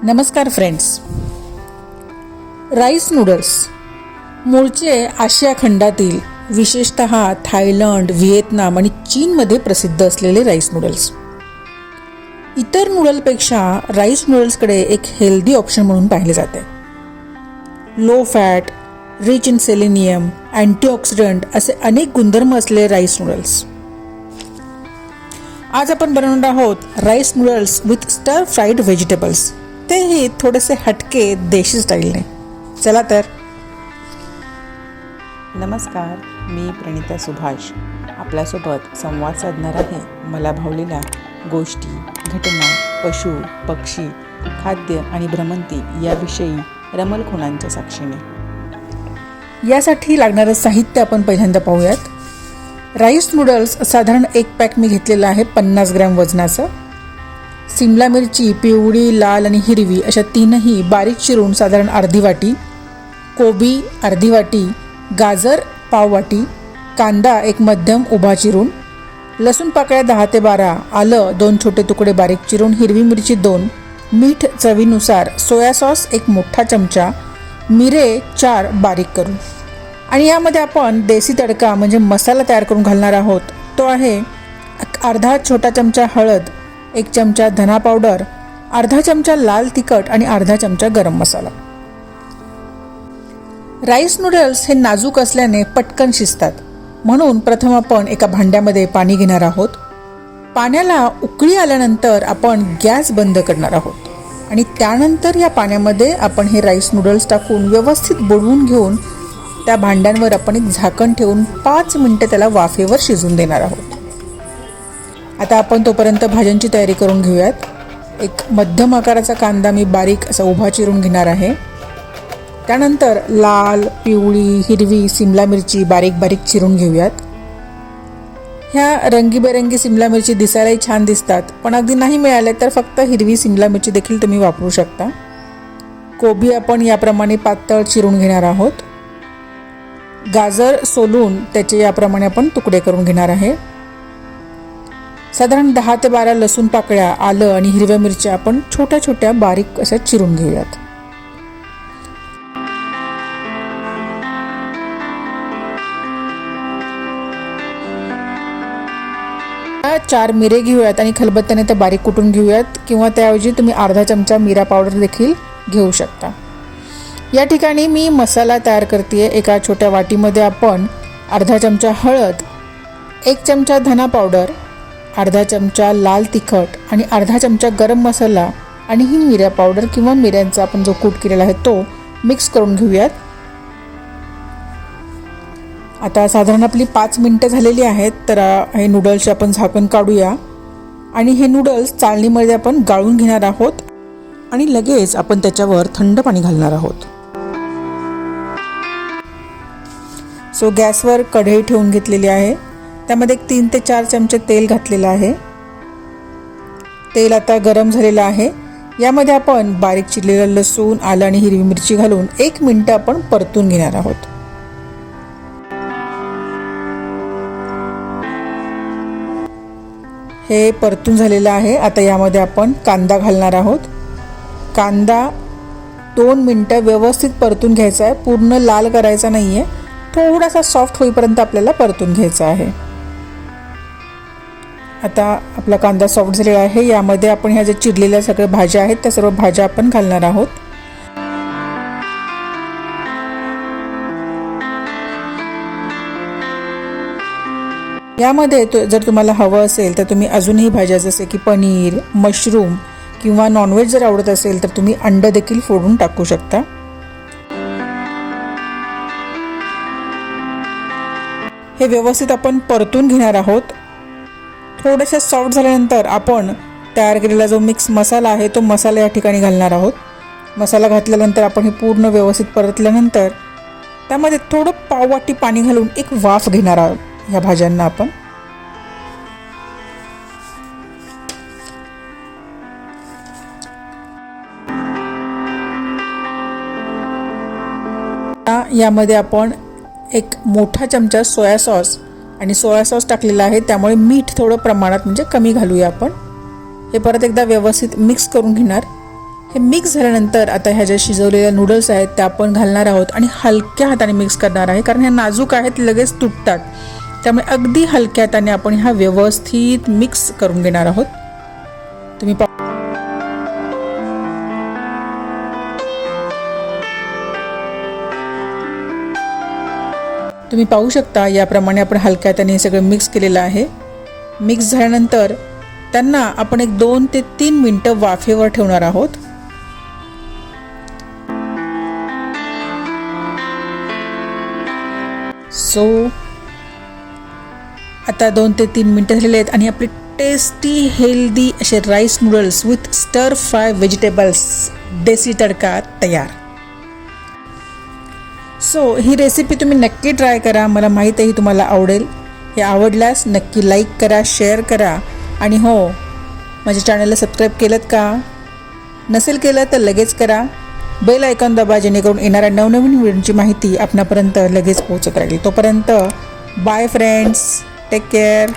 नमस्कार friends. Rice noodles मूळचे आशिया खंडातील विशेषतः थायलंड, व्हिएतनाम आणि चीनमध्ये प्रसिद्ध असलेले राईस नूडल्स. इतर नूडलपेक्षा राईस नूडल्सकडे एक हेल्दी ऑप्शन म्हणून पाहिले जाते. Low fat, rich in selenium, antioxidant असे अनेक गुणधर्म असलेले राईस नूडल्स. आज आपण बनवणार आहोत राईस नूडल्स विथ स्टर फ्राईड व्हेजिटेबल्स, तेही थोडेसे हटके देशी स्टाईलने. चला तर. नमस्कार, मी प्रणिता सुभाष आपल्यासोबत संवाद साधणार आहे मला भावलेल्या गोष्टी, घटना, पशु, पक्षी, खाद्य आणि भ्रमंती याविषयी रमलखुणांच्या साक्षीने. यासाठी लागणारं साहित्य आपण पहिल्यांदा पाहूयात. राईस नूडल्स साधारण एक पॅक मी घेतलेलं आहे 50 ग्रॅम वजनाचं. सिमला मिरची पिवळी, लाल आणि हिरवी अशा तीनही बारीक चिरून साधारण अर्धी वाटी, कोबी अर्धी वाटी, गाजर पाव वाटी, कांदा एक मध्यम उभा चिरून, लसूण पाकळ्या 10 ते 12, आलं 2 छोटे तुकडे बारीक चिरून, हिरवी मिरची 2, मीठ चवीनुसार, सोया सॉस 1 मोठा चमचा, मिरे 4 बारीक करून. आणि यामध्ये आपण देसी तडका म्हणजे मसाला तयार करून घालणार आहोत. तो आहे अर्धा छोटा चमचा हळद, 1 चमचा धना पावडर, अर्धा चमचा लाल तिखट आणि अर्धा चमचा गरम मसाला. राईस नूडल्स हे नाजूक असल्याने पटकन शिजतात, म्हणून प्रथम आपण एका भांड्यामध्ये पाणी घेणार आहोत. पाण्याला उकळी आल्यानंतर आपण गॅस बंद करणार आहोत आणि त्यानंतर या पाण्यामध्ये आपण हे राईस नूडल्स टाकून व्यवस्थित बुडवून घेऊन त्या भांड्यांवर आपण एक झाकण ठेवून 5 मिनिटं त्याला वाफेवर शिजून देणार आहोत. आता आपण तोपर्यंत भाज्यांची तयारी करून घेऊयात. एक मध्यम आकाराचा कांदा मी बारीक असा उभा चिरून घेणार आहे. त्यानंतर लाल, पिवळी, हिरवी सिमला मिरची बारीक बारीक चिरून घेऊयात. ह्या रंगीबेरंगी सिमला मिरची दिसायलाही छान दिसतात, पण अगदी नाही मिळाले तर फक्त हिरवी सिमला मिरची देखील तुम्ही वापरू शकता. कोबी आपण याप्रमाणे पातळ चिरून घेणार आहोत. गाजर सोलून त्याचे याप्रमाणे आपण तुकडे करून घेणार आहे. साधारण 10 ते 12 लसूण पाकळ्या, आलं आणि हिरव्या मिरच्या आपण छोट्या छोट्या बारीक अशा चिरून घेऊयात. चार मिरे घेऊयात आणि खलबत्त्याने ते बारीक कुटून घेऊयात, किंवा त्याऐवजी तुम्ही अर्धा चमचा मिरा पावडर देखील घेऊ शकता. या ठिकाणी मी मसाला तयार करते. एका छोट्या वाटीमध्ये आपण अर्धा चमचा हळद, 1 चमचा धना पावडर, अर्धा चमचा लाल तिखट आणि अर्धा चमचा गरम मसाला आणि ही मिरा पावडर किंवा मिऱ्यांचा आपण जो कूट केलेला आहे तो मिक्स करून घेऊयात. आता साधारण आपली 5 मिनिटं झालेली आहेत, तर हे नूडल्सचे आपण झाकण काढूया आणि हे नूडल्स चाळणीमध्ये आपण गाळून घेणार आहोत आणि लगेच आपण त्याच्यावर थंड पाणी घालणार आहोत. सो गॅसवर कढई ठेवून घेतलेली आहे. त्यामध्ये 3 ते 4 चमचे तेल घातलेलं आहे. तेल आता गरम झालेलं आहे. यामध्ये आपण बारीक चिरलेलं लसूण, आलं आणि हिरवी मिरची घालून 1 मिनिट आपण परतून घेणार आहोत. हे परतून झालेलं आहे. आता यामध्ये आपण कांदा घालणार आहोत. कांदा 2 मिनिटं व्यवस्थित परतून घ्यायचा आहे. पूर्ण लाल करायचा नाही आहे, थोडासा सॉफ्ट होईपर्यंत आपल्याला परतून घ्यायचा आहे. आता आपला कांदा सॉफ्ट झालेला आहे. यामध्ये आपण ह्या ज्या चिरलेल्या सगळ्या भाज्या आहेत त्या सर्व भाज्या आपण घालणार आहोत. यामध्ये जर तुम्हाला हवं असेल तर तुम्ही अजूनही भाज्या जसे की पनीर, मशरूम किंवा नॉनव्हेज जर आवडत असेल तर तुम्ही अंड देखील फोडून टाकू शकता. हे व्यवस्थित आपण परतून घेणार आहोत. थोडेसे सॉफ्ट झाल्यानंतर आपण तयार केलेला जो मिक्स मसाला आहे तो मसाला या ठिकाणी घालणार आहोत. मसाला घातल्यानंतर आपण हे पूर्ण व्यवस्थित परतल्यानंतर त्यामध्ये थोडं पाववाटी पाणी घालून एक वाफ घेणार आहोत ह्या भाज्यांना आपण. यामध्ये आपण 1 मोठा चमचा सोया सॉस आणि सोया सॉस टाकलेला आहे, त्यामुळे मीठ थोडं प्रमाणात म्हणजे कमी घालूया आपण. हे परत एकदा व्यवस्थित मिक्स करून घेणार हे मिक्स झाल्यानंतर आता ह्या ज्या शिजवलेल्या नूडल्स आहेत त्या आपण घालणार आहोत आणि हलक्या हाताने मिक्स करणार आहे, कारण ह्या नाजूक आहेत, लगेच तुटतात. त्यामुळे अगदी हलक्या हाताने आपण ह्या व्यवस्थित मिक्स करून घेणार आहोत. तुम्ही पाहू शकता याप्रमाणे आपण हलक्या हाताने हे सगळं मिक्स केलेलं आहे. मिक्स झाल्यानंतर त्यांना आपण एक 2 ते 3 मिनटं वाफेवर ठेवणार आहोत. सो आता 2 ते 3 मिनटं झालेले आहेत आणि आपले टेस्टी हेल्दी असे राईस नूडल्स विथ स्टर फ्राय व्हेजिटेबल्स देसी तडका तयार. सो ही रेसिपी तुम्ही नक्की ट्राय करा. मला माहीत आहे ही तुम्हाला आवडेल. हे आवडल्यास नक्की लाईक करा, शेअर करा आणि हो, माझ्या चॅनलला सबस्क्राईब केलं का? नसेल केलं तर लगेच करा. बेल आयकॉन दाबा, जेणेकरून येणाऱ्या नवनवीन व्हिडिओची माहिती आपणापर्यंत लगेच पोहोचत राहील. तोपर्यंत बाय फ्रेंड्स, टेक केअर.